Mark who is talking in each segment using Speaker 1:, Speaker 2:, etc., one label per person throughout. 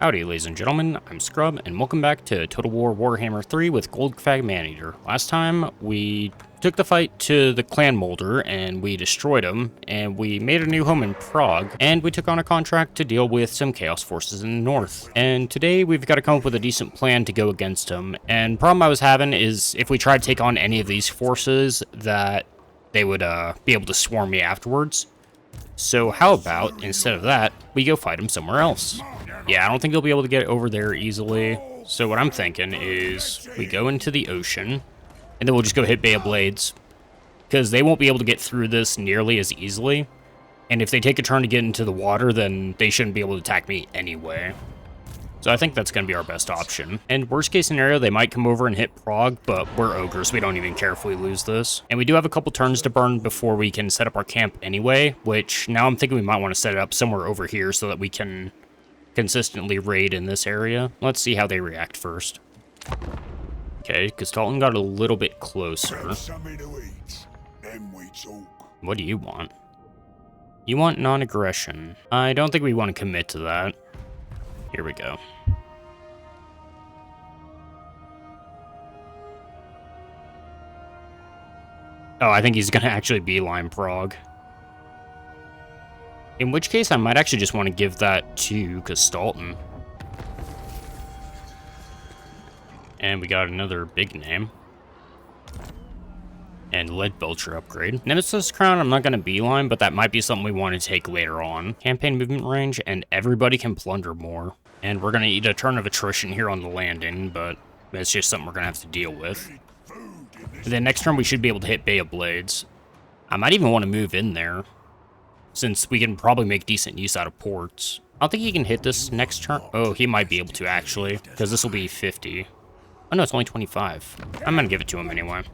Speaker 1: Howdy, ladies and gentlemen, I'm Scrub, and welcome back to Total War Warhammer 3 with Golgfag Maneater. Last time, we took the fight to the clan molder, and we destroyed him, and we made a new home in Prague, and we took on a contract to deal with some Chaos forces in the north. And today, we've got to come up with a decent plan to go against them, and the problem I was having is, if we try to take on any of these forces, that they would be able to swarm me afterwards. So how about, instead of that, we go fight them somewhere else? Yeah, I don't think they'll be able to get over there easily. So what I'm thinking is we go into the ocean, and then we'll just go hit Bay of Blades, because they won't be able to get through this nearly as easily. And if they take a turn to get into the water, then they shouldn't be able to attack me anyway. So I think that's going to be our best option. And worst case scenario, they might come over and hit Prague, but we're ogres. We don't even care if we lose this. And we do have a couple turns to burn before we can set up our camp anyway, which now I'm thinking we might want to set it up somewhere over here so that we can consistently raid in this area. Let's see how they react first. Okay, because Dalton got a little bit closer. What do you want? You want non-aggression. I don't think we want to commit to that. Here we go. Oh, I think he's going to actually beeline Prague. In which case, I might actually just want to give that to Gestalten. And we got another big name. And Lead Belcher upgrade. Nemesis Crown, I'm not going to beeline, but that might be something we want to take later on. Campaign movement range, and everybody can plunder more. And we're going to eat a turn of attrition here on the landing, but it's just something we're going to have to deal with. And then next turn, we should be able to hit Bay of Blades. I might even want to move in there, since we can probably make decent use out of ports. I don't think he can hit this next turn. Oh, he might be able to, actually, because this will be 50. Oh, no, it's only 25. I'm going to give it to him anyway.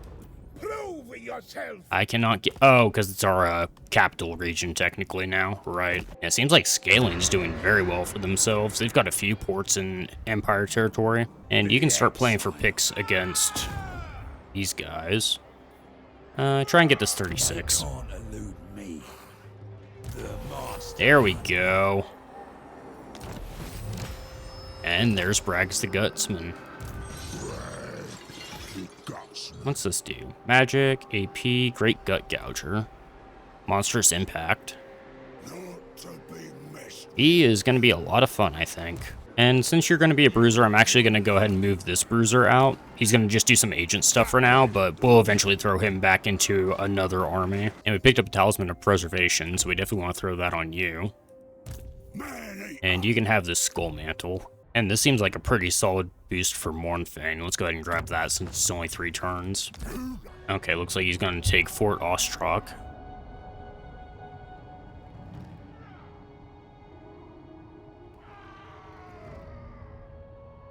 Speaker 1: I cannot get... Oh, because it's our capital region, technically, now. Right. Yeah, it seems like Scaling's doing very well for themselves. They've got a few ports in Empire territory. And you can start playing for picks against these guys. Try and get this 36. There we go. And there's Bragg The Gutsman. What's this do? Magic, AP, Great Gut Gouger, Monstrous Impact. He is going to be a lot of fun, I think. And since you're going to be a bruiser, I'm actually going to go ahead and move this bruiser out. He's going to just do some agent stuff for now, but we'll eventually throw him back into another army. And we picked up a Talisman of Preservation, so we definitely want to throw that on you. And you can have this Skull Mantle. And this seems like a pretty solid boost for Mournfang. Let's go ahead and grab that since it's only 3 turns. Okay, looks like he's going to take Fort Ostrock.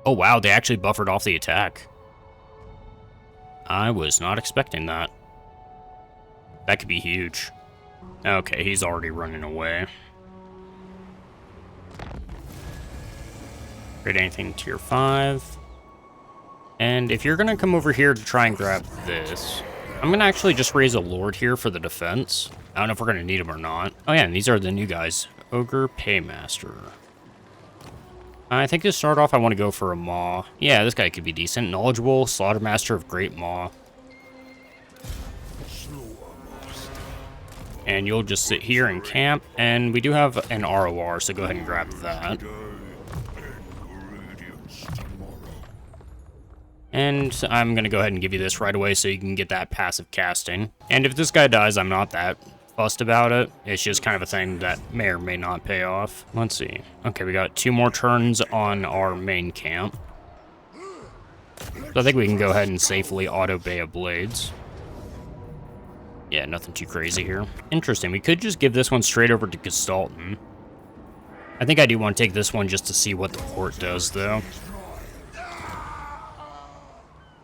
Speaker 1: Oh wow, they actually buffered off the attack. I was not expecting that. That could be huge. Okay, he's already running away. Grade anything tier 5. And if you're gonna come over here to try and grab this, I'm gonna actually just raise a lord here for the defense. I don't know if we're gonna need him or not. Oh yeah, and these are the new guys. Ogre Paymaster. I think to start off, I want to go for a Maw. Yeah, this guy could be decent. Knowledgeable, Slaughtermaster of Great Maw. And you'll just sit here and camp, and we do have an ROR, so go ahead and grab that. And I'm going to go ahead and give you this right away so you can get that passive casting. And if this guy dies, I'm not that fussed about it. It's just kind of a thing that may or may not pay off. Let's see. Okay, we got 2 more turns on our main camp. So I think we can go ahead and safely auto Bay of Blades. Yeah, nothing too crazy here. Interesting. We could just give this one straight over to Gestalten. I think I do want to take this one just to see what the port does, though.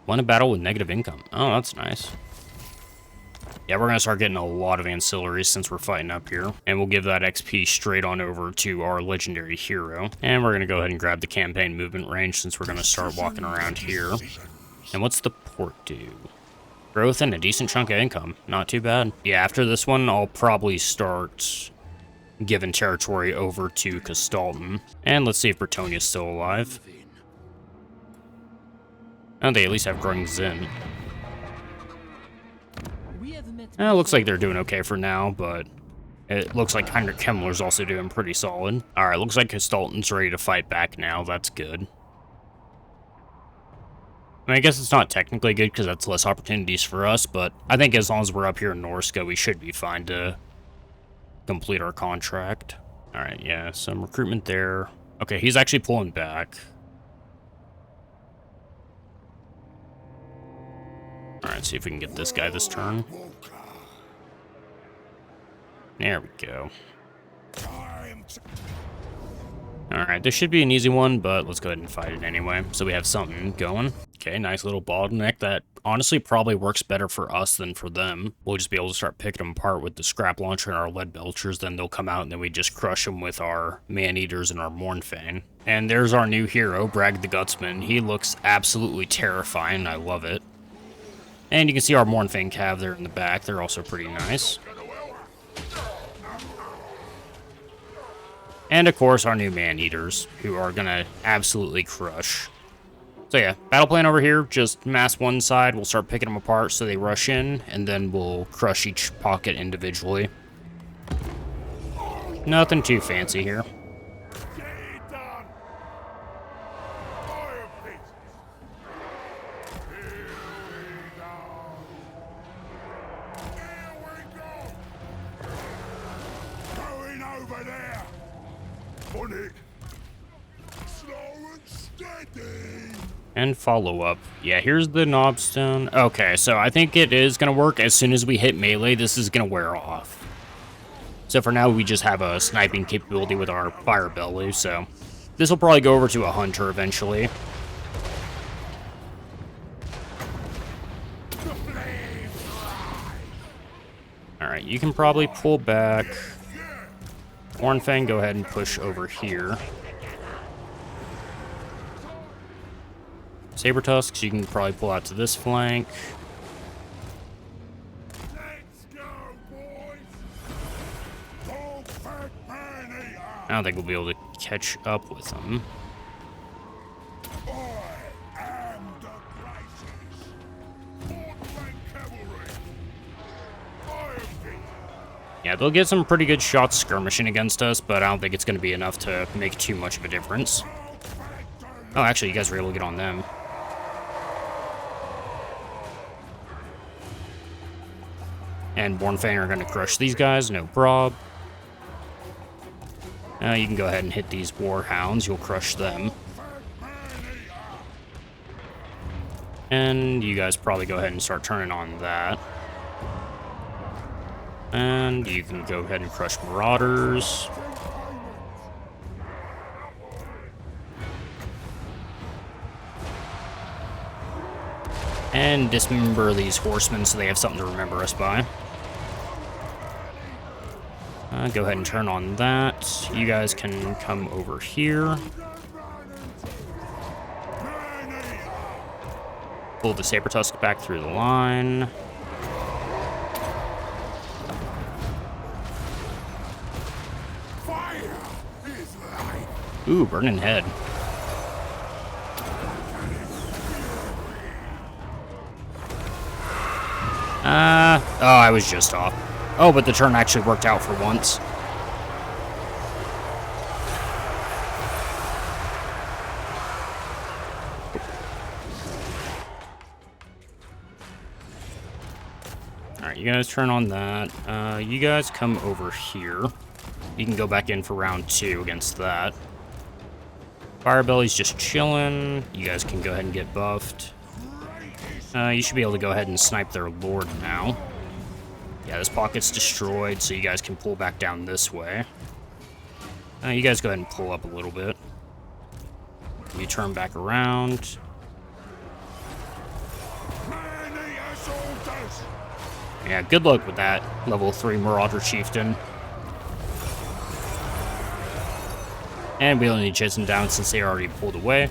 Speaker 1: Won a battle with negative income. Oh, that's nice. Yeah, we're going to start getting a lot of ancillaries since we're fighting up here. And we'll give that XP straight on over to our legendary hero. And we're going to go ahead and grab the campaign movement range since we're going to start walking around here. And what's the port do? Growth and a decent chunk of income. Not too bad. Yeah, after this one, I'll probably start given territory over to Castalton. And let's see if Bretonia's still alive. Oh, they at least have Grung Zin. Looks like they're doing okay for now, but it looks like Heinrich Kemmler's also doing pretty solid. Alright, looks like Castalton's ready to fight back now. That's good. I mean, I guess it's not technically good because that's less opportunities for us, but I think as long as we're up here in Norska, we should be fine to complete our contract. Alright, yeah, some recruitment there. Okay, he's actually pulling back. Alright, see if we can get this guy this turn. There we go. Alright, this should be an easy one, but let's go ahead and fight it anyway, so we have something going. Okay, nice little bottleneck that honestly probably works better for us than for them. We'll just be able to start picking them apart with the scrap launcher and our lead belchers, then they'll come out and then we just crush them with our man-eaters and our Mournfang. And there's our new hero, Bragg The Gutsman. He looks absolutely terrifying, I love it. And you can see our Mournfang cav there in the back, they're also pretty nice. And of course, our new man-eaters, who are gonna absolutely crush. So yeah, battle plan over here, just mass one side, we'll start picking them apart so they rush in, and then we'll crush each pocket individually. Nothing too fancy here. And follow up. Yeah, here's the knobstone. Okay, so I think it is going to work. As soon as we hit melee, this is going to wear off. So for now, we just have a sniping capability with our fire belly, so this will probably go over to a hunter eventually. Alright, you can probably pull back. Mournfang, go ahead and push over here. Saber Tusks, you can probably pull out to this flank.
Speaker 2: Let's go, boys. Golgfag Maneater.
Speaker 1: I don't think we'll be able to catch up with them.
Speaker 2: I am the crisis. Northland cavalry.
Speaker 1: Yeah, they'll get some pretty good shots skirmishing against us, but I don't think it's going to be enough to make too much of a difference. Oh, actually, you guys were able to get on them. And Mournfang are going to crush these guys, no prob. You can go ahead and hit these Warhounds, you'll crush them. And you guys probably go ahead and start turning on that. And you can go ahead and crush Marauders. And dismember these horsemen so they have something to remember us by. Go ahead and turn on that. You guys can come over here. Pull the Saber Tusk back through the line. Ooh, burning head. Oh, I was just off. Oh, but the turn actually worked out for once. Alright, you guys turn on that. You guys come over here. You can go back in for round 2 against that. Firebelly's just chilling. You guys can go ahead and get buffed. You should be able to go ahead and snipe their lord now. Yeah, this pocket's destroyed, so you guys can pull back down this way. You guys go ahead and pull up a little bit. You turn back around. Yeah, good luck with that level 3 Marauder Chieftain. And we only need to chase them down since they already pulled away.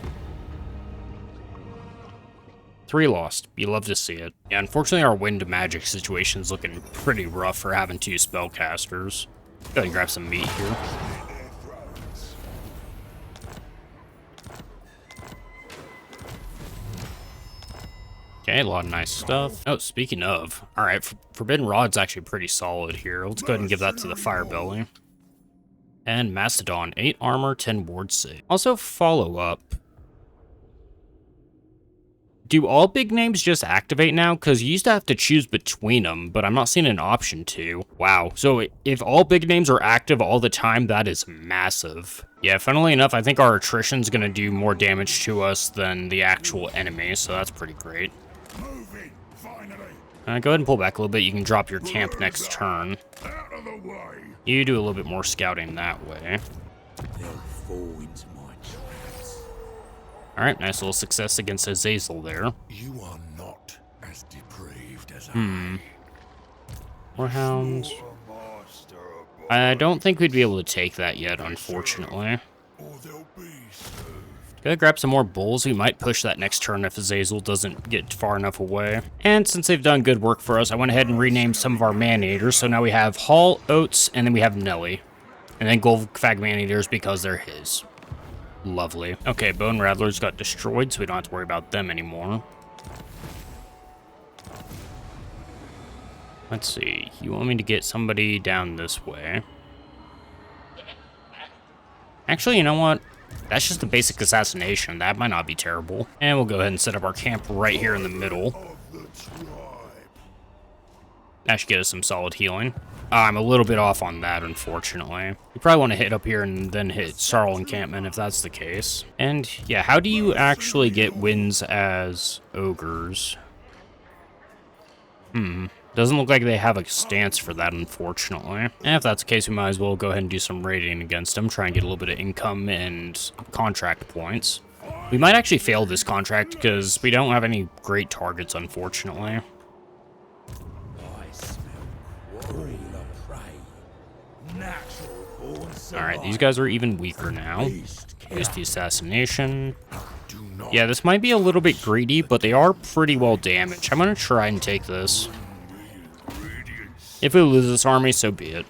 Speaker 1: 3 lost. You love to see it. Yeah, unfortunately our wind magic situation is looking pretty rough for having 2 spellcasters. Go ahead and grab some meat here. Okay, a lot of nice stuff. Oh, speaking of, all right, Forbidden Rod's actually pretty solid here. Let's go ahead and give that to the Fire Belly. And Mastodon, 8 armor, 10 ward save. Also, follow up. Do all big names just activate now? Because you used to have to choose between them, but I'm not seeing an option to. Wow, so if all big names are active all the time, that is massive. Yeah, funnily enough, I think our attrition's going to do more damage to us than the actual enemy, so that's pretty great.
Speaker 2: Moving, finally.
Speaker 1: Go ahead and pull back a little bit. You can drop your camp next turn.
Speaker 2: Out of the way.
Speaker 1: You do a little bit more scouting that way.
Speaker 3: They'll fall into my traps.
Speaker 1: Alright, nice little success against Azazel there.
Speaker 2: You are not as depraved as I.
Speaker 1: Warhounds.
Speaker 2: A master of
Speaker 1: I don't think we'd be able to take that yet, unfortunately.
Speaker 2: or they'll be served.
Speaker 1: Go grab some more bulls. We might push that next turn if Azazel doesn't get far enough away. And since they've done good work for us, I went ahead and renamed some of our Maneaters. So now we have Hall, Oates, and then we have Nelly. And then Golgfag Maneaters because they're his. Lovely. Okay, Bone Rattlers got destroyed, so we don't have to worry about them anymore. Let's see. You want me to get somebody down this way? Actually, you know what? That's just a basic assassination. That might not be terrible. And we'll go ahead and set up our camp right here in the middle.
Speaker 2: Of the tribe.
Speaker 1: That should get us some solid healing. I'm a little bit off on that, unfortunately. You probably want to hit up here and then hit Sarl Encampment if that's the case. And yeah, how do you actually get wins as ogres? Doesn't look like they have a stance for that, unfortunately. And if that's the case, we might as well go ahead and do some raiding against them, try and get a little bit of income and contract points. We might actually fail this contract because we don't have any great targets, unfortunately.
Speaker 3: I smell quarry the prey. Natural born
Speaker 1: Alright, these guys are even weaker now. Use the assassination.
Speaker 2: Do not.
Speaker 1: Yeah, this might be a little bit greedy, but they are pretty well damaged. I'm gonna try and take this. If we lose this army, so be it.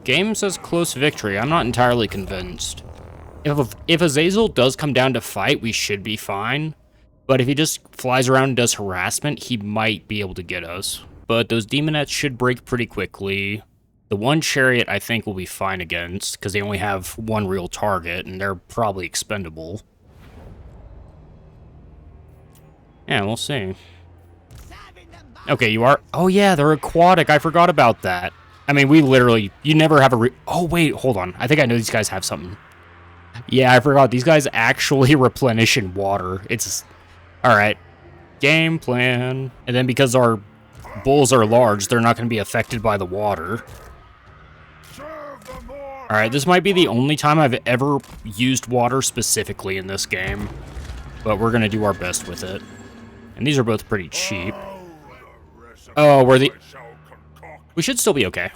Speaker 1: Game says close victory. I'm not entirely convinced. If Azazel does come down to fight, we should be fine. But if he just flies around and does harassment, he might be able to get us. But those demonettes should break pretty quickly. The one chariot I think will be fine against, because they only have one real target, and they're probably expendable. Yeah, we'll see. Okay, you are... Oh yeah, they're aquatic. I forgot about that. I mean, we literally... You never have a... Oh wait, hold on. I think I know these guys have something. Yeah, I forgot. These guys actually replenish in water. It's... Alright. Game plan. And then because our bulls are large, they're not going to be affected by the water. Alright, this might be the only time I've ever used water specifically in this game. But we're going to do our best with it. And these are both pretty cheap. Oh, we're the... We should still be okay.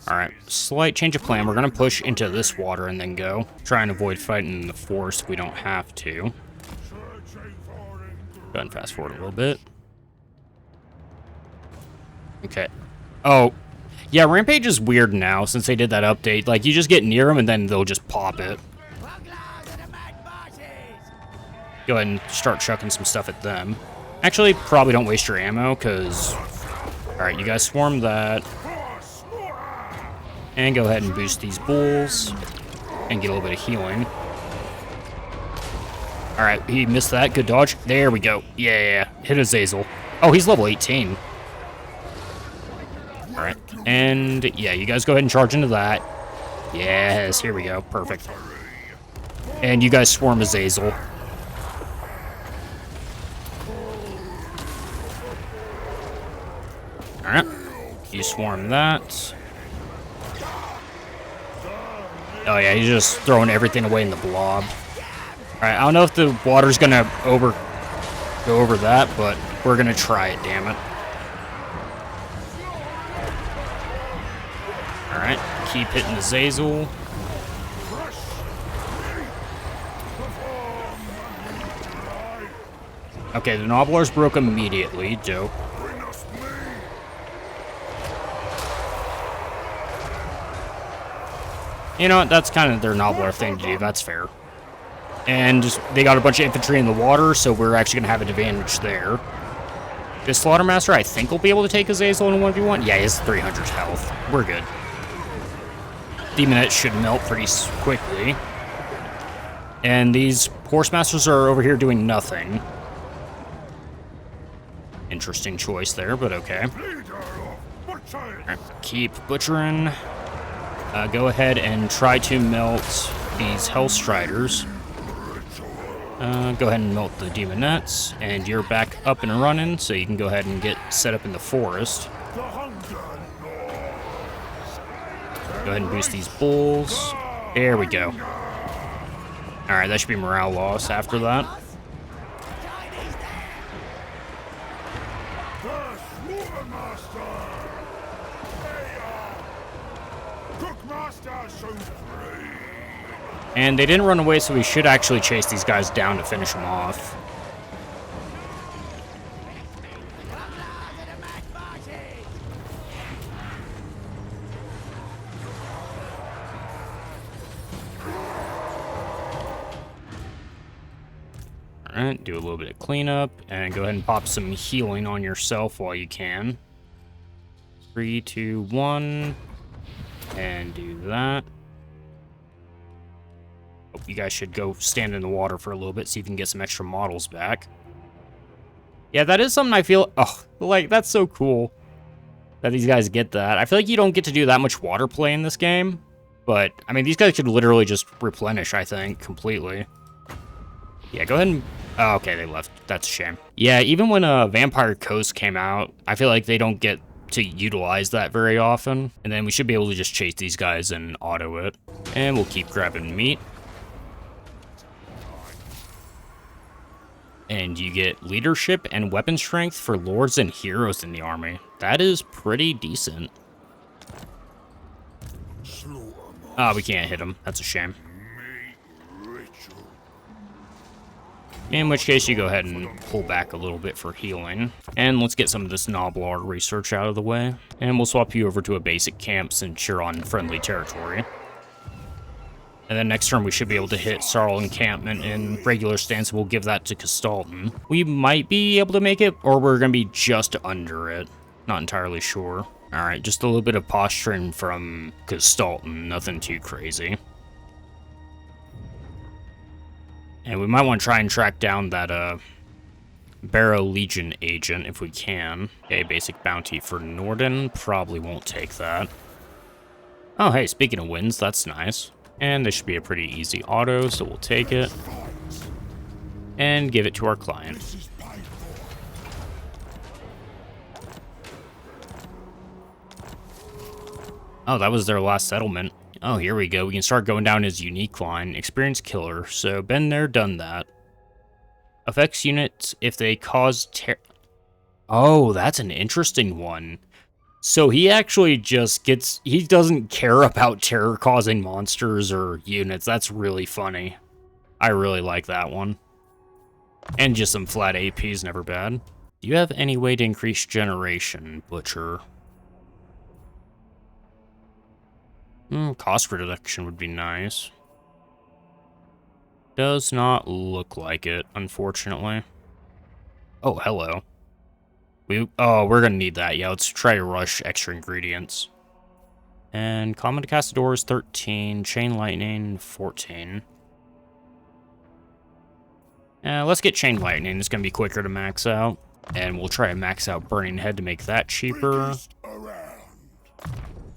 Speaker 1: Alright, slight change of plan. We're going to push into this water and then go. Try and avoid fighting in the forest if we don't have to. Go ahead and fast forward a little bit. Okay. Oh, yeah, Rampage is weird now since they did that update. Like, you just get near them and then they'll just pop it. Go ahead and start chucking some stuff at them. Actually, probably don't waste your ammo, because... Alright, you guys swarm that. And go ahead and boost these bulls. And get a little bit of healing. Alright, he missed that. Good dodge. There we go. Yeah. Hit Azazel. Oh, he's level 18. Alright. And, yeah, you guys go ahead and charge into that. Yes, here we go. Perfect. And you guys swarm Azazel. Alright. You swarm that. Oh yeah, he's just throwing everything away in the blob. Alright, I don't know if the water's gonna go over that, but we're gonna try it, damn it. Alright, keep hitting the Azazel. Okay, the Nobblers broke immediately, dope. You know what? That's kind of their nobler thing to do. That's fair. And they got a bunch of infantry in the water, so we're actually going to have an advantage there. This Slaughtermaster, I think, will be able to take Azazel in a 1v1. Yeah, he has 300 health. We're good. Demonette should melt pretty quickly. And these Horsemasters are over here doing nothing. Interesting choice there, but okay. Right, keep butchering. Go ahead and try to melt these Hellstriders. Go ahead and melt the Demonettes, and you're back up and running, so you can go ahead and get set up in the forest. Go ahead and boost these bulls. There we go. Alright, that should be morale loss after that. And they didn't run away, so we should actually chase these guys down to finish them off. Alright, do a little bit of cleanup, and go ahead and pop some healing on yourself while you can. 3, 2, 1, and do that. You guys should go stand in the water for a little bit, see if you can get some extra models back. Yeah, that is something I feel... Oh, like, that's so cool that these guys get that. I feel like you don't get to do that much water play in this game. But, I mean, these guys could literally just replenish, I think, completely. Yeah, go ahead and... Oh, okay, they left. That's a shame. Yeah, even when Vampire Coast came out, I feel like they don't get to utilize that very often. And then we should be able to just chase these guys and auto it. And we'll keep grabbing meat. And you get leadership and weapon strength for lords and heroes in the army. That is pretty decent. Ah, we can't hit him. That's a shame. In which case, you go ahead and pull back a little bit for healing. And let's get some of this Noblard research out of the way. And we'll swap you over to a basic camp since you're on friendly territory. And then next turn, we should be able to hit Sarl Encampment in regular stance. We'll give that to Castalton. We might be able to make it, or we're going to be just under it. Not entirely sure. All right, just a little bit of posturing from Castalton. Nothing too crazy. And we might want to try and track down that Barrow Legion agent if we can. Okay, basic bounty for Norden. Probably won't take that. Oh, hey, speaking of wins, that's nice. And this should be a pretty easy auto, so we'll take it. And give it to our client. Oh, that was their last settlement. Oh, here we go. We can start going down his unique line. Experienced killer. So, been there, done that. Affects units if they cause Oh, that's an interesting one. So he actually just gets... He doesn't care about terror-causing monsters or units. That's really funny. I really like that one. And just some flat AP is never bad. Do you have any way to increase generation, Butcher? Cost reduction would be nice. Does not look like it, unfortunately. Oh, hello. We're gonna need that. Yeah, let's try to rush extra ingredients. And Common Castador is 13, Chain Lightning 14. Let's get Chain Lightning. It's gonna be quicker to max out. And we'll try to max out Burning Head to make that cheaper.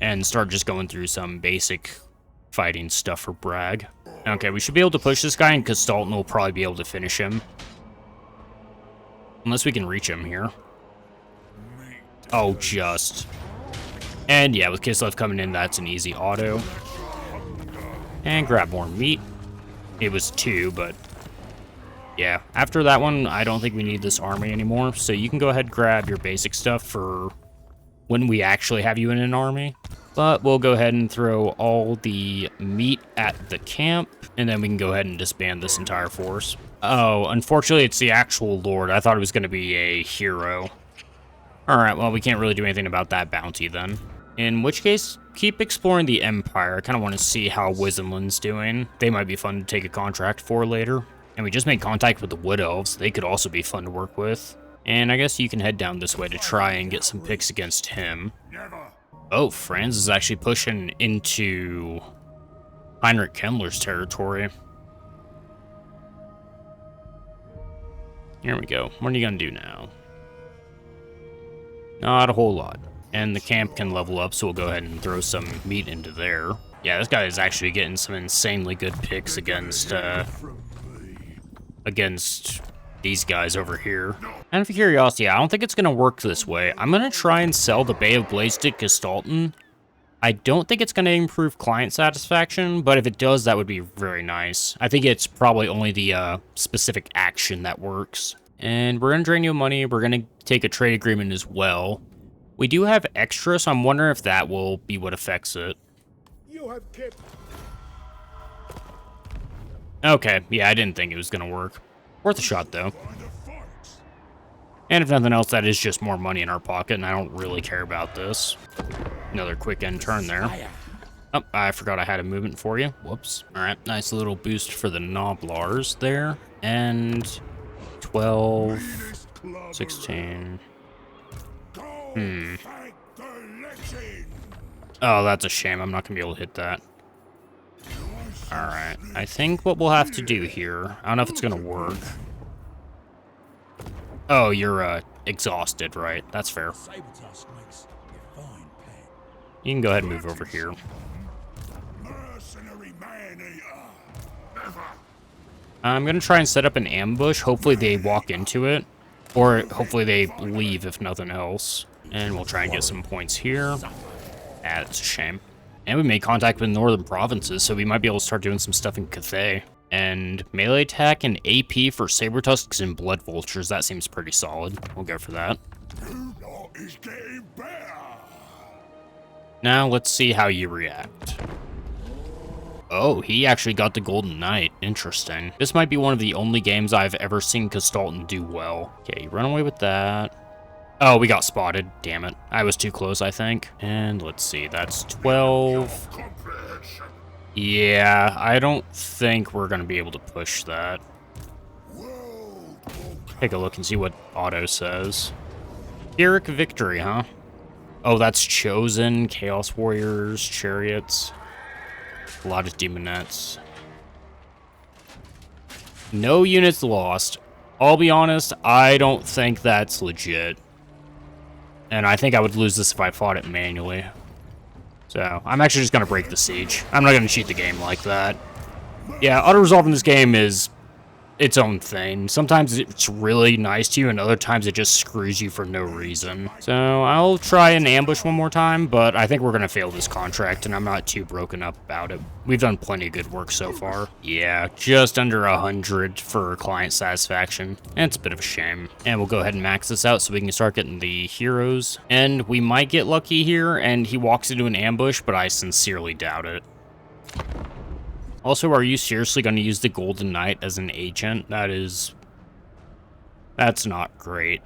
Speaker 1: And start just going through some basic fighting stuff for Bragg. Okay, we should be able to push this guy, and Castalton will probably be able to finish him. Unless we can reach him here. Oh, just. And yeah, with Kislev coming in, that's an easy auto. And grab more meat. It was 2, but... yeah, after that one, I don't think we need this army anymore. So you can go ahead and grab your basic stuff for when we actually have you in an army. But we'll go ahead and throw all the meat at the camp, and then we can go ahead and disband this entire force. Oh, unfortunately, it's the actual Lord. I thought it was going to be a hero. Alright, well, we can't really do anything about that bounty then. In which case, keep exploring the Empire. I kind of want to see how Wizenland's doing. They might be fun to take a contract for later. And we just made contact with the Wood Elves. They could also be fun to work with. And I guess you can head down this way to try and get some picks against him. Oh, Franz is actually pushing into Heinrich Kemmler's territory. Here we go. What are you gonna do now? Not a whole lot. And the camp can level up, so we'll go ahead and throw some meat into there. Yeah, this guy is actually getting some insanely good picks against these guys over here. And for curiosity, I don't think it's gonna work this way. I'm gonna try and sell the Bay of Blades to Gestalten. I don't think it's gonna improve client satisfaction, but if it does, that would be very nice. I think it's probably only the specific action that works. And we're gonna drain you money. We're gonna take a trade agreement as well. We do have extra, so I'm wondering if that will be what affects it.
Speaker 3: You have kept.
Speaker 1: Okay, yeah, I didn't think it was gonna work. Worth a shot, though. And if nothing else, that is just more money in our pocket, and I don't really care about this. Another quick end turn there. Oh, I forgot I had a movement for you. Whoops. Alright, nice little boost for the Noblars there. And 12, 16. Oh, that's a shame. I'm not gonna be able to hit that. Alright, I think what we'll have to do here, I don't know if it's gonna work. Oh, you're exhausted, right? That's fair. You can go ahead and move over here. I'm gonna try and set up an ambush. Hopefully they walk into it, or hopefully they leave if nothing else. And we'll try and get some points here. Ah, that's a shame. And we made contact with the northern provinces, so we might be able to start doing some stuff in Cathay. And melee attack and AP for Saber Tusks and Blood Vultures, that seems pretty solid. We'll go for that. Now let's see how you react. Oh, he actually got the Golden Knight. Interesting. This might be one of the only games I've ever seen Gestalten do well. Okay, run away with that. Oh, we got spotted. Damn it. I was too close, I think. And let's see, that's 12. Yeah, I don't think we're going to be able to push that. Take a look and see what Auto says. Pyrrhic victory, huh? Oh, that's Chosen, Chaos Warriors, Chariots. A lot of Demonettes. No units lost. I'll be honest, I don't think that's legit. And I think I would lose this if I fought it manually. So, I'm actually just going to break the siege. I'm not going to cheat the game like that. Yeah, auto-resolve in this game is its own thing. Sometimes it's really nice to you, and other times it just screws you for no reason. So, I'll try and ambush one more time, but I think we're going to fail this contract, and I'm not too broken up about it. We've done plenty of good work so far. Yeah, just under 100 for client satisfaction, and it's a bit of a shame. And we'll go ahead and max this out so we can start getting the heroes. And we might get lucky here, and he walks into an ambush, but I sincerely doubt it. Also, are you seriously going to use the Golden Knight as an agent? That's not great.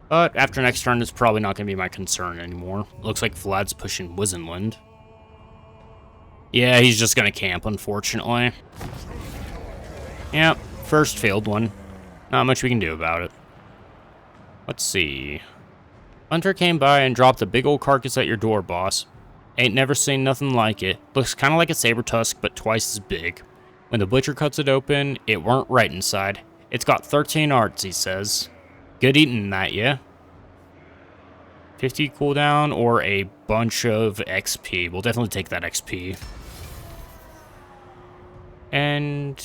Speaker 1: But after next turn, it's probably not going to be my concern anymore. Looks like Vlad's pushing Wizenland. Yeah, he's just going to camp, unfortunately. Yep, first failed one. Not much we can do about it. Let's see. Hunter came by and dropped a big old carcass at your door, boss. Ain't never seen nothing like it. Looks kind of like a saber tusk, but twice as big. When the butcher cuts it open, it weren't right inside. It's got 13 arts, he says. Good eating that, yeah? 50 cooldown or a bunch of XP. We'll definitely take that XP. And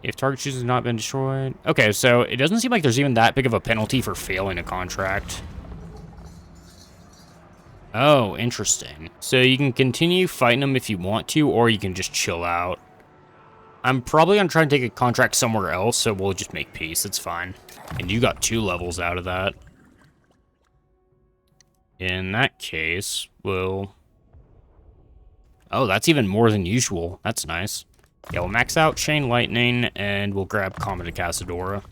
Speaker 1: if target choose has not been destroyed. Okay, so it doesn't seem like there's even that big of a penalty for failing a contract. Oh, interesting. So you can continue fighting them if you want to, or you can just chill out. I'm probably going to try and take a contract somewhere else, so we'll just make peace. It's fine. And you got 2 levels out of that. In that case, we'll... Oh, that's even more than usual. That's nice. Yeah, we'll max out Chain Lightning, and we'll grab Comet de Casadora.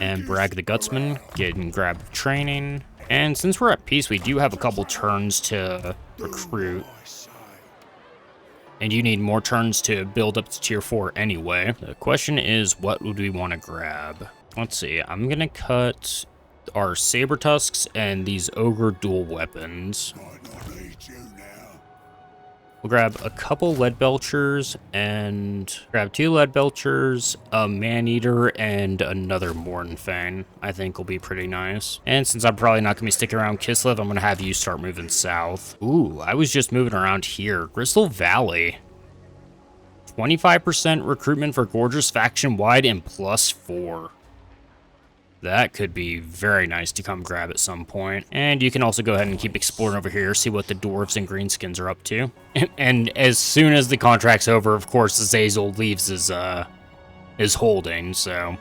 Speaker 1: And Bragg the Gutsman, get and grab Training. And since we're at peace, we do have a couple turns to recruit. And you need more turns to build up to tier 4 anyway. The question is, what would we want to grab? Let's see, I'm gonna cut our saber tusks and these ogre dual weapons. We'll grab a couple lead belchers and grab 2 lead belchers, a Maneater, and another Mornfang. I think will be pretty nice. And since I'm probably not gonna be sticking around Kislev, I'm gonna have you start moving south. Ooh, I was just moving around here. Crystal Valley. 25% recruitment for Gorgeous faction wide and +4. That could be very nice to come grab at some point. And you can also go ahead and keep exploring over here, see what the dwarves and greenskins are up to. And as soon as the contract's over, of course, Azazel leaves his holding, so...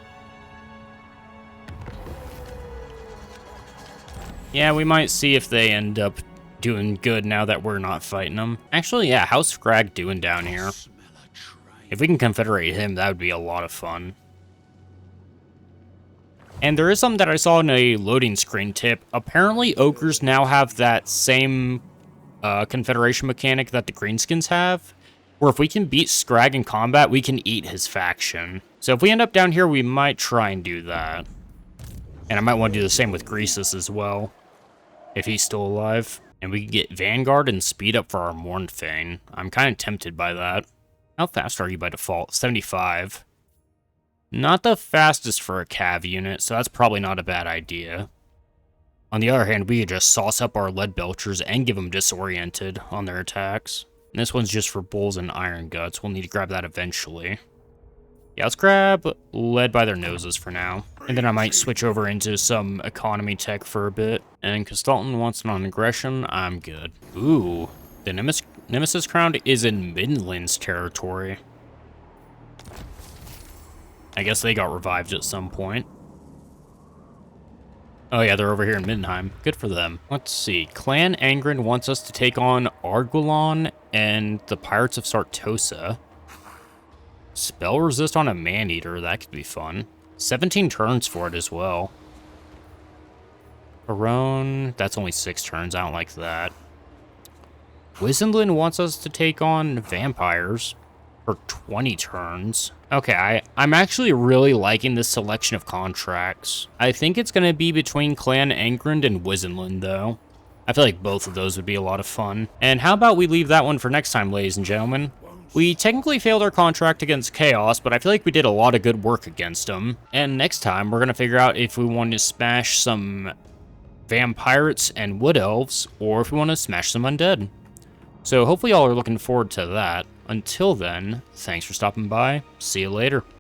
Speaker 1: Yeah, we might see if they end up doing good now that we're not fighting them. Actually, yeah, how's Bragg doing down here? If we can confederate him, that would be a lot of fun. And there is something that I saw in a loading screen tip. Apparently, ogres now have that same confederation mechanic that the greenskins have, where if we can beat Scrag in combat, we can eat his faction. So if we end up down here, we might try and do that. And I might want to do the same with Greasus as well, if he's still alive. And we can get Vanguard and speed up for our Mornfang. I'm kind of tempted by that. How fast are you by default? 75. Not the fastest for a cav unit, so that's probably not a bad idea. On the other hand, we could just sauce up our lead belchers and give them disoriented on their attacks. And this one's just for bulls and iron guts. We'll need to grab that eventually. Yeah, let's grab lead by their noses for now. And then I might switch over into some economy tech for a bit. And Castalton wants an aggression. I'm good. Ooh, the Nemesis Crown is in Midland's territory. I guess they got revived at some point. Oh yeah, they're over here in Middenheim. Good for them. Let's see. Clan Angren wants us to take on Argulon and the Pirates of Sartosa. Spell resist on a Maneater. That could be fun. 17 turns for it as well. Barone. That's only 6 turns. I don't like that. Wizenlin wants us to take on vampires for 20 turns. Okay, I'm actually really liking this selection of contracts. I think it's going to be between Clan Angren and Wizenlin, though. I feel like both of those would be a lot of fun. And how about we leave that one for next time, ladies and gentlemen? We technically failed our contract against Chaos, but I feel like we did a lot of good work against them. And next time, we're going to figure out if we want to smash some vampires and wood elves, or if we want to smash some undead. So hopefully y'all are looking forward to that. Until then, thanks for stopping by. See you later.